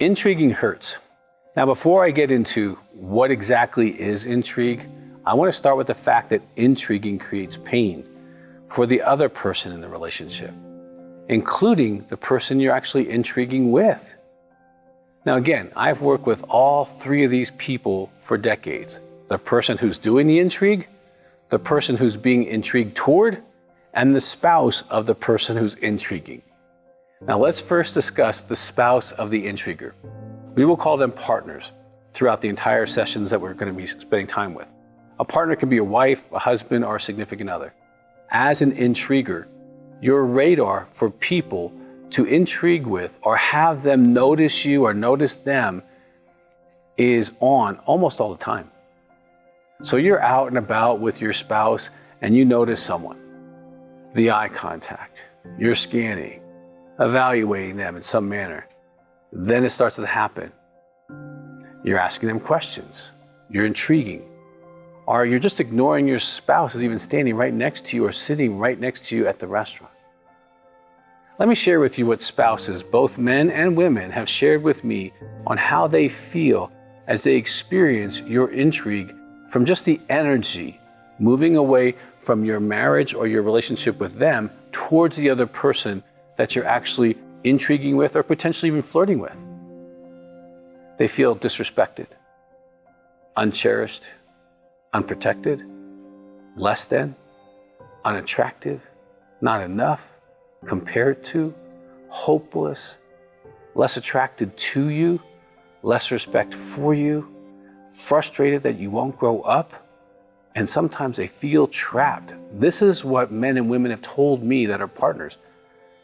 Intriguing hurts. Now, before I get into what exactly is intrigue, I want to start with the fact that intriguing creates pain for the other person in the relationship, including the person you're actually intriguing with. Now, again, I've worked with all three of these people for decades. The person who's doing the intrigue, the person who's being intrigued toward, and the spouse of the person who's intriguing. Now, let's first discuss the spouse of the intriguer. We will call them partners throughout the entire sessions that we're going to be spending time with. A partner can be a wife, a husband, or a significant other. As an intriguer, your radar for people to intrigue with or have them notice you or notice them is on almost all the time. So you're out and about with your spouse and you notice someone. The eye contact, you're scanning, evaluating them in some manner. Then it starts to happen. You're asking them questions. You're intriguing. Or you're just ignoring your spouse who's even standing right next to you or sitting right next to you at the restaurant. Let me share with you what spouses, both men and women, have shared with me on how they feel as they experience your intrigue from just the energy moving away from your marriage or your relationship with them towards the other person that you're actually intriguing with or potentially even flirting with. They feel disrespected, uncherished, unprotected, less than, unattractive, not enough, compared to, hopeless, less attracted to you, less respect for you, frustrated that you won't grow up, and sometimes they feel trapped. This is what men and women have told me that are partners.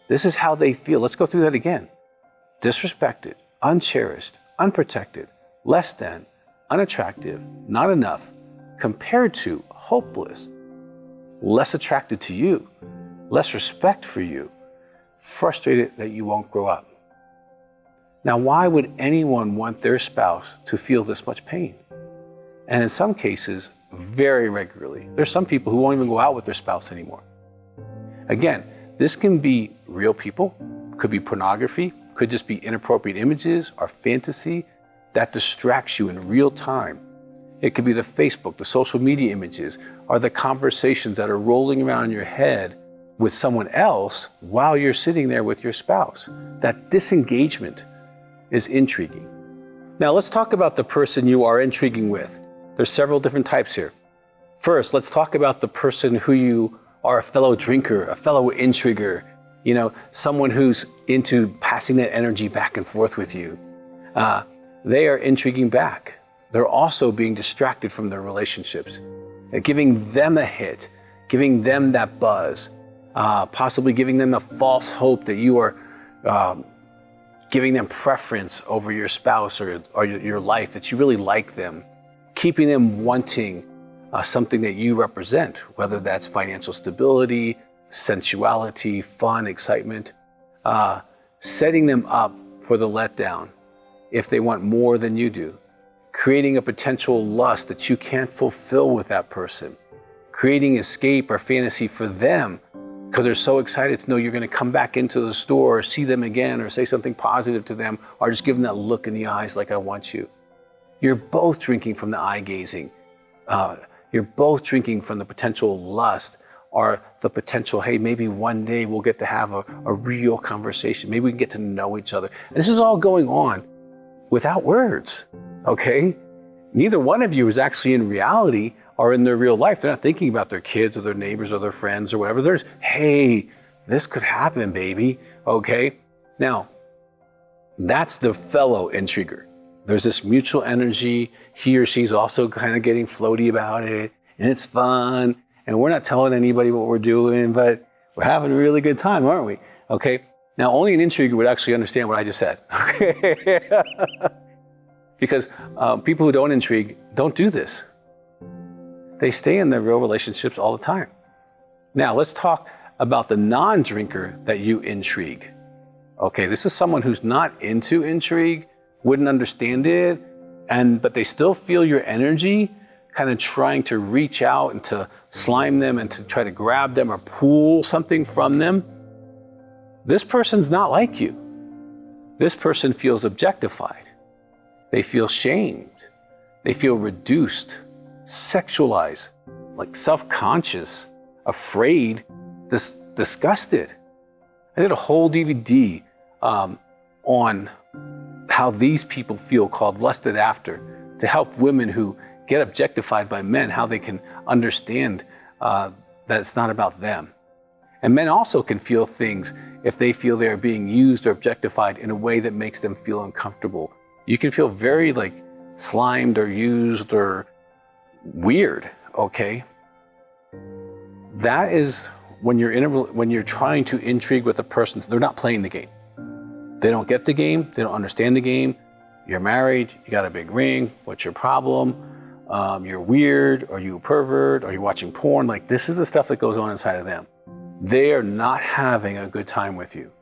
This is how they feel. Let's go through that again. Disrespected, uncherished, unprotected, less than, unattractive, not enough, compared to, hopeless, less attracted to you, less respect for you, frustrated that you won't grow up. Now, why would anyone want their spouse to feel this much pain? And in some cases, very regularly. There's some people who won't even go out with their spouse anymore. Again, this can be real people, could be pornography, could just be inappropriate images or fantasy that distracts you in real time. It could be the Facebook, the social media images, or the conversations that are rolling around in your head with someone else while you're sitting there with your spouse. That disengagement is intriguing. Now let's talk about the person you are intriguing with. There's several different types here. First, let's talk about the person who you are a fellow drinker, a fellow intriguer, someone who's into passing that energy back and forth with you. They are intriguing back. They're also being distracted from their relationships, giving them a hit, giving them that buzz, possibly giving them a false hope that you are giving them preference over your spouse or your life, that you really like them, keeping them wanting something that you represent, whether that's financial stability, sensuality, fun, excitement, setting them up for the letdown if they want more than you do, creating a potential lust that you can't fulfill with that person, creating escape or fantasy for them because they're so excited to know you're going to come back into the store or see them again or say something positive to them or just give them that look in the eyes like, I want you. You're both drinking from the eye gazing. You're both drinking from the potential lust or the potential, hey, maybe one day we'll get to have a real conversation. Maybe we can get to know each other. And this is all going on without words, okay? Neither one of you is actually in reality or in their real life. They're not thinking about their kids or their neighbors or their friends or whatever. There's, hey, this could happen, baby, okay? Now, that's the fellow intriguer. There's this mutual energy. He or she's also kind of getting floaty about it, and it's fun. And we're not telling anybody what we're doing, but we're having a really good time, aren't we? Okay. Now, only an intriguer would actually understand what I just said. Okay. Because people who don't intrigue don't do this. They stay in their real relationships all the time. Now, let's talk about the non-drinker that you intrigue. Okay, this is someone who's not into intrigue, wouldn't understand it, but they still feel your energy, kind of trying to reach out and to slime them and to try to grab them or pull something from them. This person's not like you. This person feels objectified. They feel shamed. They feel reduced, sexualized, like self-conscious, afraid, disgusted. I did a whole DVD on how these people feel, called Lusted After, to help women who get objectified by men, how they can understand that it's not about them. And men also can feel things if they feel they are being used or objectified in a way that makes them feel uncomfortable. You can feel very like slimed or used or weird, okay? That is when you're trying to intrigue with a person, they're not playing the game. They don't get the game, they don't understand the game. You're married, you got a big ring, what's your problem? You're weird, are you a pervert? Are you watching porn? Like, this is the stuff that goes on inside of them. They are not having a good time with you.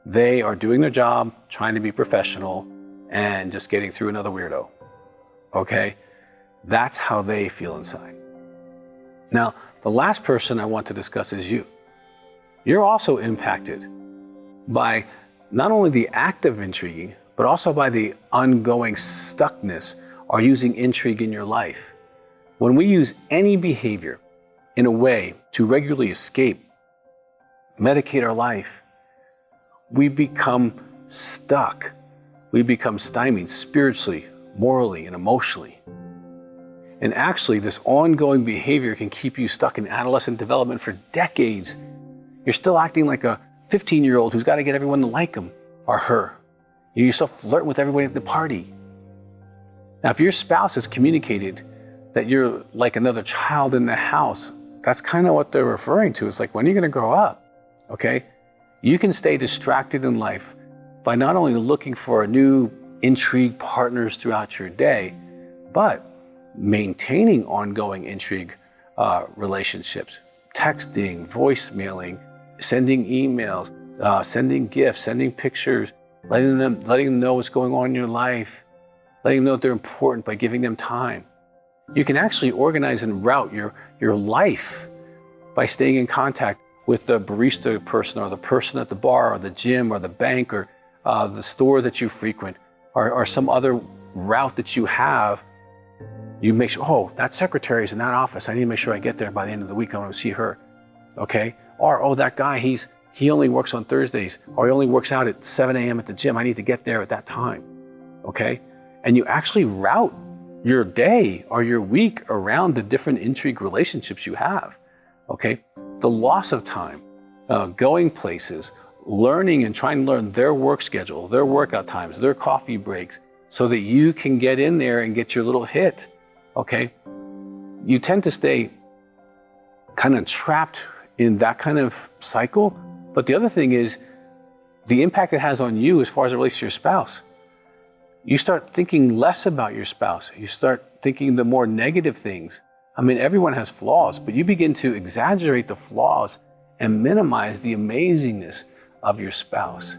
They are doing their job, trying to be professional, and just getting through another weirdo, okay? That's how they feel inside. Now, the last person I want to discuss is you. You're also impacted by not only the act of intriguing, but also by the ongoing stuckness or using intrigue in your life. When we use any behavior in a way to regularly escape, medicate our life, we become stuck. We become stymied spiritually, morally, and emotionally. And actually, this ongoing behavior can keep you stuck in adolescent development for decades. You're still acting like a 15-year-old who's got to get everyone to like him or her. You're still flirting with everybody at the party. Now, if your spouse has communicated that you're like another child in the house, that's kind of what they're referring to. It's like, when are you going to grow up? Okay? You can stay distracted in life by not only looking for new intrigue partners throughout your day, but maintaining ongoing intrigue relationships, texting, voicemailing, sending emails, sending gifts, sending pictures, letting them know what's going on in your life, letting them know that they're important by giving them time. You can actually organize and route your life by staying in contact with the barista person or the person at the bar or the gym or the bank or the store that you frequent or some other route that you have. You make sure, oh, that secretary's in that office. I need to make sure I get there by the end of the week. I want to see her, okay? Or, oh, that guy, he only works on Thursdays, or he only works out at 7 a.m. at the gym. I need to get there at that time, okay? And you actually route your day or your week around the different intrigue relationships you have, okay? The loss of time, going places, learning and trying to learn their work schedule, their workout times, their coffee breaks, so that you can get in there and get your little hit, okay? You tend to stay kind of trapped in that kind of cycle. But the other thing is the impact it has on you as far as it relates to your spouse. You start thinking less about your spouse. You start thinking the more negative things. I mean, everyone has flaws, but you begin to exaggerate the flaws and minimize the amazingness of your spouse.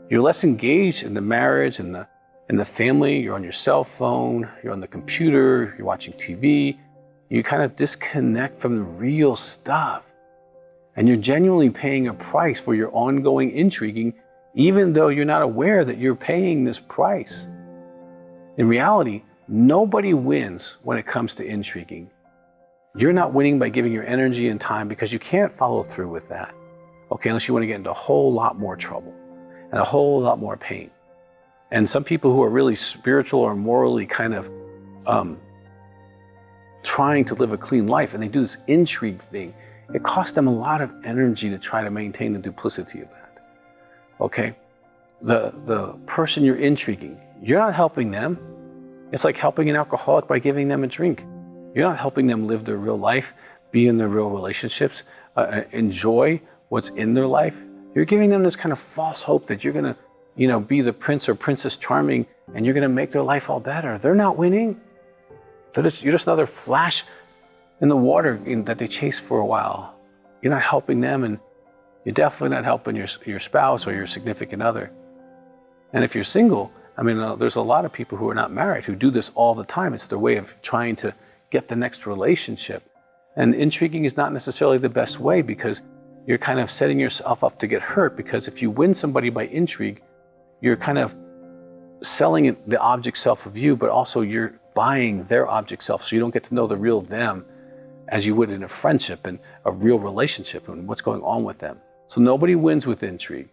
You're less engaged in the marriage and the family. You're on your cell phone, you're on the computer, you're watching TV. You kind of disconnect from the real stuff. And you're genuinely paying a price for your ongoing intriguing, even though you're not aware that you're paying this price. In reality, nobody wins when it comes to intriguing. You're not winning by giving your energy and time because you can't follow through with that, okay, unless you want to get into a whole lot more trouble and a whole lot more pain. And some people who are really spiritual or morally kind of trying to live a clean life, and they do this intrigue thing, it costs them a lot of energy to try to maintain the duplicity of that, okay? The person you're intriguing, you're not helping them. It's like helping an alcoholic by giving them a drink. You're not helping them live their real life, be in their real relationships, enjoy what's in their life. You're giving them this kind of false hope that you're gonna, be the prince or princess charming and you're gonna make their life all better. They're not winning. You're just another flash in the water that they chase for a while. You're not helping them, and you're definitely not helping your spouse or your significant other. And if you're single, there's a lot of people who are not married who do this all the time. It's their way of trying to get the next relationship. And intriguing is not necessarily the best way, because you're kind of setting yourself up to get hurt, because if you win somebody by intrigue, you're kind of selling the object self of you, but also you're buying their object self, so you don't get to know the real them as you would in a friendship and a real relationship and what's going on with them. So nobody wins with intrigue.